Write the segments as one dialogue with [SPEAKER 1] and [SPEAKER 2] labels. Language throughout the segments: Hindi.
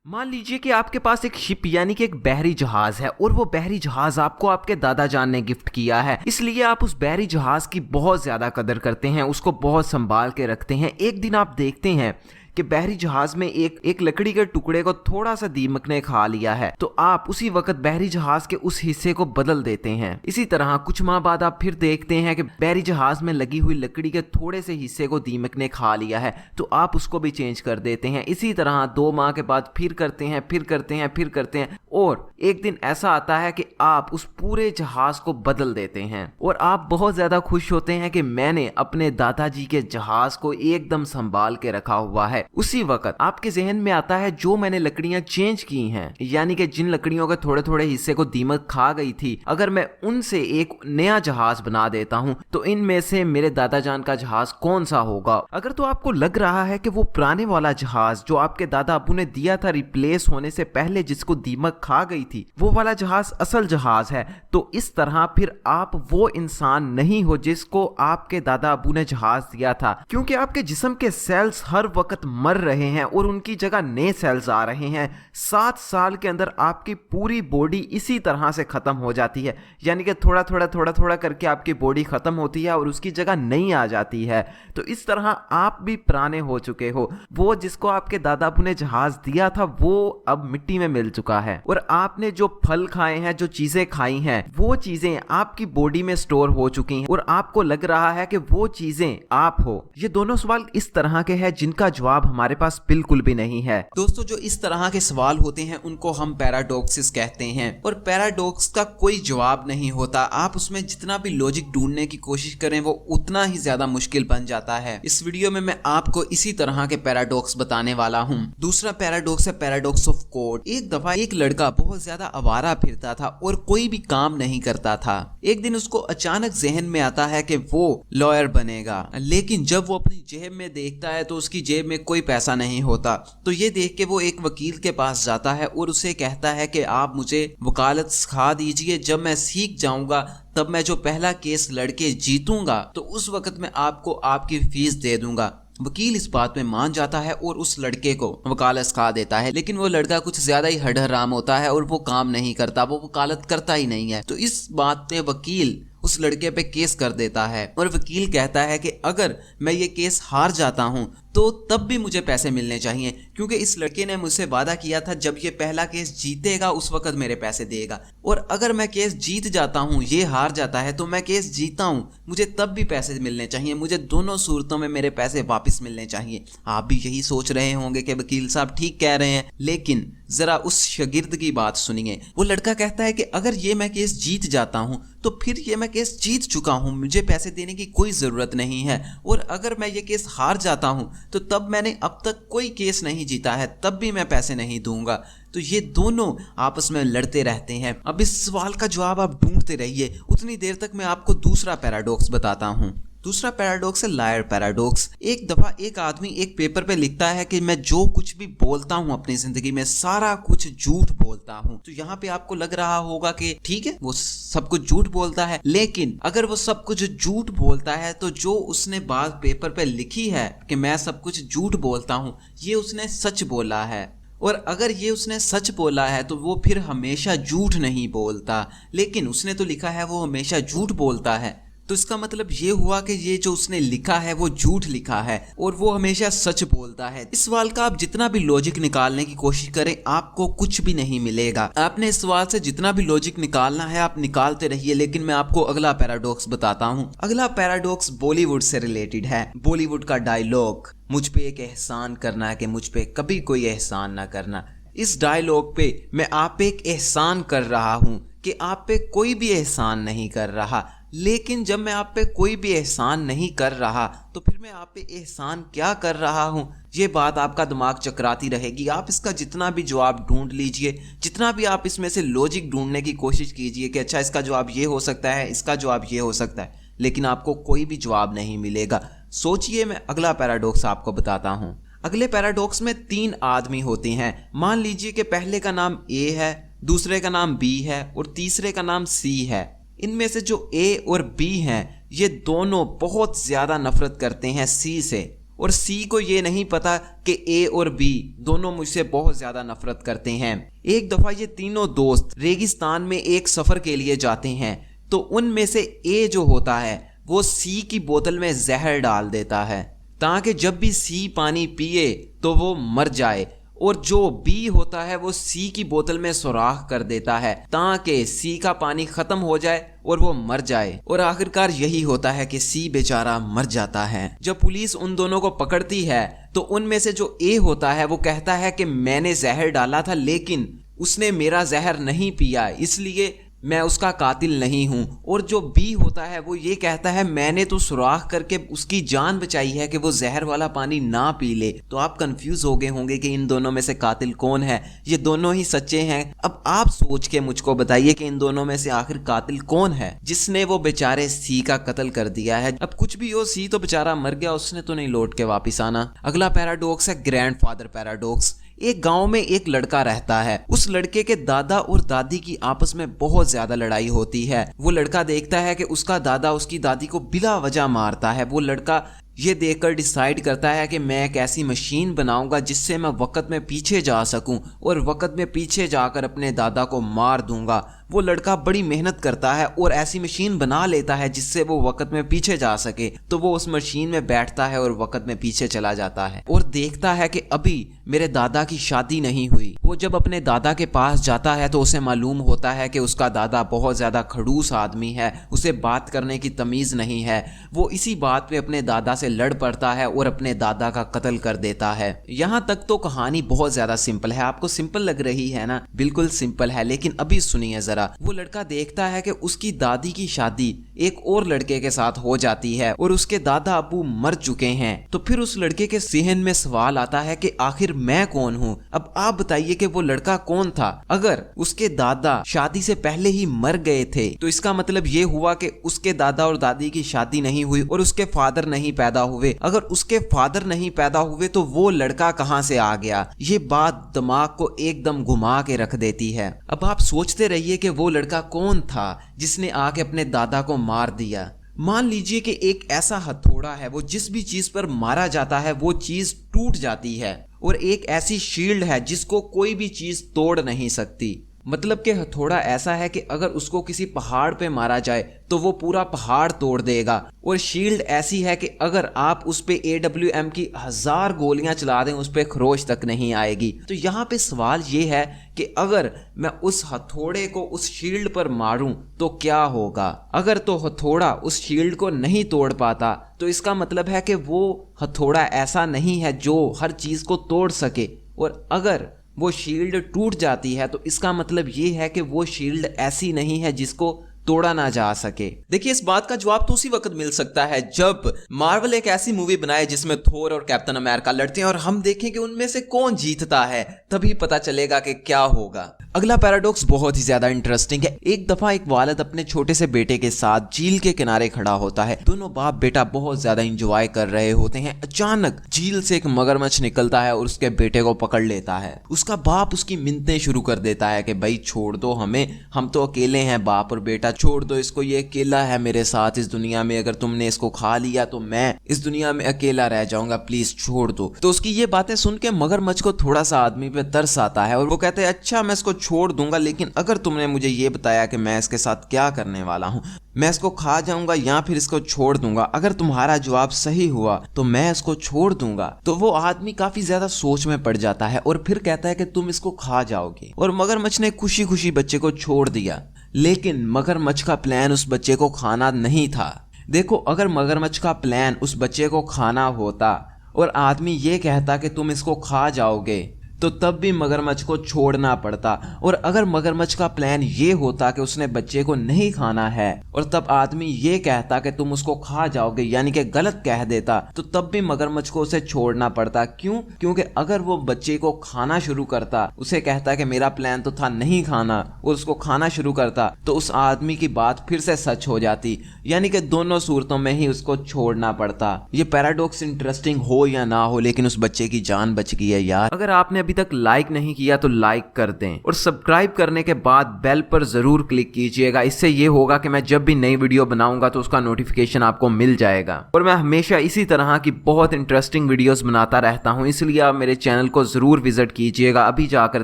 [SPEAKER 1] मान लीजिए कि आपके पास एक शिप यानी कि एक बहरी जहाज है और वो बहरी जहाज आपको आपके दादा जान ने गिफ्ट किया है, इसलिए आप उस बहरी जहाज की बहुत ज्यादा कदर करते हैं, उसको बहुत संभाल के रखते हैं। एक दिन आप देखते हैं कि बहरी जहाज में एक लकड़ी के टुकड़े को थोड़ा सा दीमक ने खा लिया है, तो आप उसी वक्त बहरी जहाज के उस हिस्से को बदल देते हैं। इसी तरह कुछ माह बाद आप फिर देखते हैं कि बहरी जहाज में लगी हुई लकड़ी के थोड़े से हिस्से को दीमक ने खा लिया है, तो आप उसको भी चेंज कर देते हैं। इसी तरह 2 माह के बाद फिर करते हैं, फिर करते हैं, फिर करते हैं, और एक दिन ऐसा आता है कि आप उस पूरे जहाज को बदल देते हैं और आप बहुत ज्यादा खुश होते हैं कि मैंने अपने दादाजी के जहाज को एकदम संभाल के रखा हुआ है। उसी वक्त आपके जहन में आता है जो मैंने लकड़ियां चेंज की हैं, यानी कि जिन लकड़ियों के थोड़े थोड़े हिस्से को दीमक खा गई थी, अगर मैं उनसे एक नया जहाज बना देता हूं तो इनमें से मेरे दादाजान का जहाज कौन सा होगा। अगर तो आपको लग रहा है कि वो पुराने वाला जहाज जो आपके दादा अबू ने दिया था रिप्लेस होने से पहले, जिसको दीमक खा गई थी, वो वाला जहाज असल जहाज है, तो इस तरह फिर आप वो इंसान नहीं हो जिसको आपके दादा अबू ने जहाज दिया था, क्योंकि आपके जिस्म के सेल्स हर वक्त मर रहे हैं और उनकी जगह नए सेल्स आ रहे हैं। 7 साल के अंदर आपकी पूरी बॉडी इसी तरह से खत्म हो जाती है, यानी कि थोड़ा थोड़ा करके आपकी बॉडी खत्म होती है और उसकी जगह नई आ जाती है। तो इस तरह आप भी पुराने हो चुके हो। वो जिसको आपके दादा अबू ने जहाज दिया था वो अब मिट्टी में मिल चुका है, और आपने जो फल खाए हैं, जो चीजें खाई हैं, वो चीजें आपकी बॉडी में स्टोर हो चुकी हैं और आपको लग रहा है कि वो चीजें आप हो। ये दोनों सवाल इस तरह के हैं जिनका जवाब हमारे पास बिल्कुल भी नहीं है।
[SPEAKER 2] दोस्तों, जो इस तरह के सवाल होते हैं उनको हम पैराडॉक्सिस कहते हैं, और पैराडॉक्स का कोई जवाब नहीं होता। आप उसमें जितना भी लॉजिक ढूंढने की कोशिश करें वो उतना ही ज्यादा मुश्किल बन जाता है। इस वीडियो में मैं आपको इसी तरह के पैराडॉक्स बताने वाला हूँ। दूसरा पैराडॉक्स है पैराडॉक्स ऑफ कोड। एक दफा एक लड़का बहुत ज्यादा आवारा फिरता था और कोई भी काम नहीं करता था। एक दिन उसको अचानक जहन में आता है कि वो लॉयर बनेगा, लेकिन जब वो अपनी जेब में देखता है तो उसकी जेब में कोई पैसा नहीं होता। तो ये देख के वो एक वकील के पास जाता है और उसे कहता है कि आप मुझे वकालत सिखा दीजिए, जब मैं सीख जाऊंगा तब मैं जो पहला केस लड़के जीतूंगा तो उस वक्त मैं आपको आपकी फीस दे दूंगा। वकील इस बात में मान जाता है और उस लड़के को वकालत सिखा देता है, लेकिन वो लड़का कुछ ज्यादा ही हडहराम होता है और वो काम नहीं करता, वो वकालत करता ही नहीं है। तो इस बात पे वकील उस लड़के पे केस कर देता है और वकील कहता है कि अगर मैं ये केस हार जाता हूं तो तब भी मुझे पैसे मिलने चाहिए, क्योंकि इस लड़के ने मुझसे वादा किया था जब ये पहला केस जीतेगा उस वक्त मेरे पैसे देगा, और अगर मैं केस जीत जाता हूं, ये हार जाता है तो मैं केस जीता हूं, मुझे तब भी पैसे मिलने चाहिए, मुझे दोनों सूरतों में मेरे पैसे वापस मिलने चाहिए। आप भी यही सोच रहे होंगे कि वकील साहब ठीक कह रहे हैं, लेकिन जरा उस शागिर्द की बात सुनिए। वो लड़का कहता है कि अगर ये मैं केस जीत जाता हूं तो फिर ये मैं केस जीत चुका हूं, मुझे पैसे देने की कोई जरूरत नहीं है, और अगर मैं ये केस हार जाता हूं तो तब मैंने अब तक कोई केस नहीं जीता है, तब भी मैं पैसे नहीं दूंगा। तो ये दोनों आपस में लड़ते रहते हैं। अब इस सवाल का जवाब आप ढूंढते रहिए, उतनी देर तक मैं आपको दूसरा पैराडॉक्स बताता हूं। दूसरा पैराडॉक्स है लायर पैराडॉक्स। एक दफा एक आदमी एक पेपर पे लिखता है कि मैं जो कुछ भी बोलता हूँ अपनी जिंदगी में सारा कुछ झूठ बोलता हूँ। तो यहाँ पे आपको लग रहा होगा कि ठीक है, वो सब कुछ झूठ बोलता है, लेकिन अगर वो सब कुछ झूठ बोलता है तो जो उसने बात पेपर पे लिखी है कि मैं सब कुछ झूठ बोलता हूँ, ये उसने सच बोला है। और अगर ये उसने सच बोला है तो वो फिर हमेशा झूठ नहीं बोलता, लेकिन उसने तो लिखा है वो हमेशा झूठ बोलता है, तो इसका मतलब ये हुआ कि ये जो उसने लिखा है वो झूठ लिखा है और वो हमेशा सच बोलता है। इस सवाल का आप जितना भी लॉजिक निकालने की कोशिश करें आपको कुछ भी नहीं मिलेगा। आपने इस सवाल से जितना भी लॉजिक निकालना है आप निकालते रहिए, लेकिन मैं आपको अगला पैराडॉक्स बताता हूँ। अगला पैराडॉक्स बॉलीवुड से रिलेटेड है। बॉलीवुड का डायलॉग, मुझ पे एक एहसान करना है कि मुझ पे कभी कोई एहसान ना करना। इस डायलॉग पे मैं आप पे एक एहसान कर रहा हूँ कि आप पे कोई भी एहसान नहीं कर रहा, लेकिन जब मैं आप पे कोई भी एहसान नहीं कर रहा तो फिर मैं आप पे एहसान क्या कर रहा हूँ, ये बात आपका दिमाग चकराती रहेगी। आप इसका जितना भी जवाब ढूंढ लीजिए, जितना भी आप इसमें से लॉजिक ढूंढने की कोशिश कीजिए कि अच्छा इसका जवाब ये हो सकता है, इसका जवाब ये हो सकता है, लेकिन आपको कोई भी जवाब नहीं मिलेगा। सोचिए, मैं अगला पैराडॉक्स आपको बताता हूँ। अगले पैराडॉक्स में 3 आदमी होते हैं। मान लीजिए कि पहले का नाम ए है, दूसरे का नाम बी है और तीसरे का नाम सी है। इनमें से जो ए और बी हैं ये दोनों बहुत ज्यादा नफरत करते हैं सी से, और सी को ये नहीं पता कि ए और बी दोनों मुझसे बहुत ज्यादा नफरत करते हैं। एक दफा ये तीनों दोस्त रेगिस्तान में एक सफर के लिए जाते हैं, तो उनमें से ए जो होता है वो सी की बोतल में जहर डाल देता है ताकि जब भी सी पानी पिए तो वो मर जाए, और जो बी होता है वो सी की बोतल में सुराख कर देता है ताकि सी का पानी खत्म हो जाए और वो मर जाए। और आखिरकार यही होता है कि सी बेचारा मर जाता है। जब पुलिस उन दोनों को पकड़ती है तो उनमें से जो ए होता है वो कहता है कि मैंने जहर डाला था लेकिन उसने मेरा जहर नहीं पिया, इसलिए मैं उसका कातिल नहीं हूं। और जो बी होता है वो ये कहता है मैंने तो सुराख करके उसकी जान बचाई है कि वो जहर वाला पानी ना पी ले। तो आप कंफ्यूज हो गए होंगे कि इन दोनों में से कातिल कौन है। ये दोनों ही सच्चे हैं। अब आप सोच के मुझको बताइए कि इन दोनों में से आखिर कातिल कौन है जिसने वो बेचारे सी का कत्ल कर दिया है। अब कुछ भी हो, सी तो बेचारा मर गया, उसने तो नहीं लौट के वापिस आना। अगला पैराडॉक्स है ग्रैंडफादर पैराडॉक्स। एक गांव में एक लड़का रहता है। उस लड़के के दादा और दादी की आपस में बहुत ज्यादा लड़ाई होती है। वो लड़का देखता है कि उसका दादा उसकी दादी को बिला वजह मारता है। वो लड़का ये देखकर डिसाइड करता है कि मैं एक ऐसी मशीन बनाऊंगा जिससे मैं वक्त में पीछे जा सकूं और वक्त में पीछे जाकर अपने दादा को मार दूंगा। वो लड़का बड़ी मेहनत करता है और ऐसी मशीन बना लेता है जिससे वो वक्त में पीछे जा सके। तो वो उस मशीन में बैठता है और वक्त में पीछे चला जाता है और देखता है कि अभी मेरे दादा की शादी नहीं हुई। वो जब अपने दादा के पास जाता है तो उसे मालूम होता है कि उसका दादा बहुत ज्यादा खड़ूस आदमी है, उसे बात करने की तमीज नहीं है। वो इसी बात पे अपने दादा से लड़ पड़ता है और अपने दादा का कत्ल कर देता है। यहाँ तक तो कहानी बहुत ज्यादा सिंपल है। आपको सिंपल लग रही है ना? बिल्कुल सिंपल है, लेकिन अभी सुनिए जरा। वो लड़का देखता है कि उसकी दादी की शादी एक और लड़के के साथ हो जाती है और उसके दादा अबू मर चुके हैं। तो फिर उस लड़के के जहन में सवाल आता है कि आखिर मैं कौन हूँ। अब आप बताइए कि वो लड़का कौन था। अगर उसके दादा शादी से पहले ही मर गए थे तो इसका मतलब ये हुआ कि उसके दादा और दादी की शादी नहीं हुई और उसके फादर नहीं पैदा हुए। अगर उसके फादर नहीं पैदा हुए तो वो लड़का कहाँ से आ गया? ये बात दिमाग को एकदम घुमा के रख देती है। अब आप सोचते रहिए कि वो लड़का कौन था जिसने आके अपने दादा को मार दिया। मान लीजिए कि एक ऐसा हथौड़ा है, वो जिस भी चीज पर मारा जाता है वो चीज टूट जाती है, और एक ऐसी शील्ड है जिसको कोई भी चीज तोड़ नहीं सकती। मतलब कि हथौड़ा ऐसा है कि अगर उसको किसी पहाड़ पे मारा जाए तो वो पूरा पहाड़ तोड़ देगा, और शील्ड ऐसी है कि अगर आप उस पे AWM की 1000 गोलियां चला दें उस पे खरोच तक नहीं आएगी। तो यहाँ पे सवाल ये है कि अगर मैं उस हथौड़े को उस शील्ड पर मारूं तो क्या होगा? अगर तो हथौड़ा उस शील्ड को नहीं तोड़ पाता तो इसका मतलब है कि वो हथौड़ा ऐसा नहीं है जो हर चीज को तोड़ सके, और अगर वो शील्ड टूट जाती है तो इसका मतलब ये है कि वो शील्ड ऐसी नहीं है जिसको तोड़ा ना जा सके। देखिए, इस बात का जवाब तो उसी वक्त मिल सकता है जब मार्वल एक ऐसी मूवी बनाए जिसमें थोर और कैप्टन अमेरिका लड़ते हैं और हम देखें कि उनमें से कौन जीतता है, तभी पता चलेगा कि क्या होगा। अगला पैराडॉक्स बहुत ही ज्यादा इंटरेस्टिंग है। एक दफा एक वालिद अपने छोटे से बेटे के साथ झील के किनारे खड़ा होता है। दोनों बाप बेटा बहुत ज्यादा इंजॉय कर रहे होते हैं। अचानक झील से एक मगरमच्छ निकलता है और उसके बेटे को पकड़ लेता है। उसका बाप उसकी मिन्नतें शुरू कर देता है कि भाई छोड़ दो हमें, हम तो अकेले हैं, बाप और बेटा छोड़ दो इसको, ये अकेला है मेरे साथ इस दुनिया में, अगर तुमने इसको खा लिया तो मैं इस दुनिया में अकेला रह जाऊंगा, प्लीज छोड़ दो। तो उसकी ये बातें सुन के मगरमच्छ को थोड़ा सा आदमी पे तरस आता है और वो कहते हैं अच्छा मैं इसको छोड़ दूंगा, लेकिन अगर तुमने मुझे ये बताया कि मैं इसके साथ क्या करने वाला हूँ, मैं इसको खा जाऊंगा या फिर इसको छोड़ दूंगा, अगर तुम्हारा जवाब सही हुआ तो मैं इसको छोड़ दूंगा। तो वो आदमी काफी ज्यादा सोच में पड़ जाता है और फिर कहता है कि तुम इसको खा जाओगे। और मगरमच्छ ने खुशी खुशी बच्चे को छोड़ दिया, लेकिन मगरमच्छ का प्लान उस बच्चे को खाना नहीं था। देखो, अगर मगरमच्छ का प्लान उस बच्चे को खाना होता और आदमी ये कहता कि तुम इसको खा जाओगे, तो तब भी मगरमच्छ को छोड़ना पड़ता। और अगर मगरमच्छ का प्लान ये होता कि उसने बच्चे को नहीं खाना है और तब आदमी ये कहता कि तुम उसको खा जाओगे, यानी कि गलत कह देता, तो तब भी मगरमच्छ को उसे छोड़ना पड़ता। क्यों? क्योंकि अगर वो बच्चे को खाना शुरू करता, उसे कहता कि मेरा प्लान तो था नहीं खाना, और उसको खाना शुरू करता, तो उस आदमी की बात फिर से सच हो जाती, यानी कि दोनों सूरतों में ही उसको छोड़ना पड़ता। ये पैराडॉक्स इंटरेस्टिंग हो या ना हो, लेकिन उस बच्चे की जान बच गई है यार। अगर आपने अभी
[SPEAKER 1] अभी तक लाइक नहीं किया तो लाइक कर दें और सब्सक्राइब करने के बाद बेल पर जरूर क्लिक कीजिएगा। इससे ये होगा कि मैं जब भी नई वीडियो बनाऊंगा तो उसका नोटिफिकेशन आपको मिल जाएगा। और मैं हमेशा इसी तरह की बहुत इंटरेस्टिंग वीडियोस बनाता रहता हूं, इसलिए आप मेरे चैनल को जरूर विजिट कीजिएगा। अभी जाकर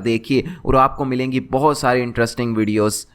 [SPEAKER 1] देखिए और आपको मिलेंगी बहुत सारी इंटरेस्टिंग वीडियोस।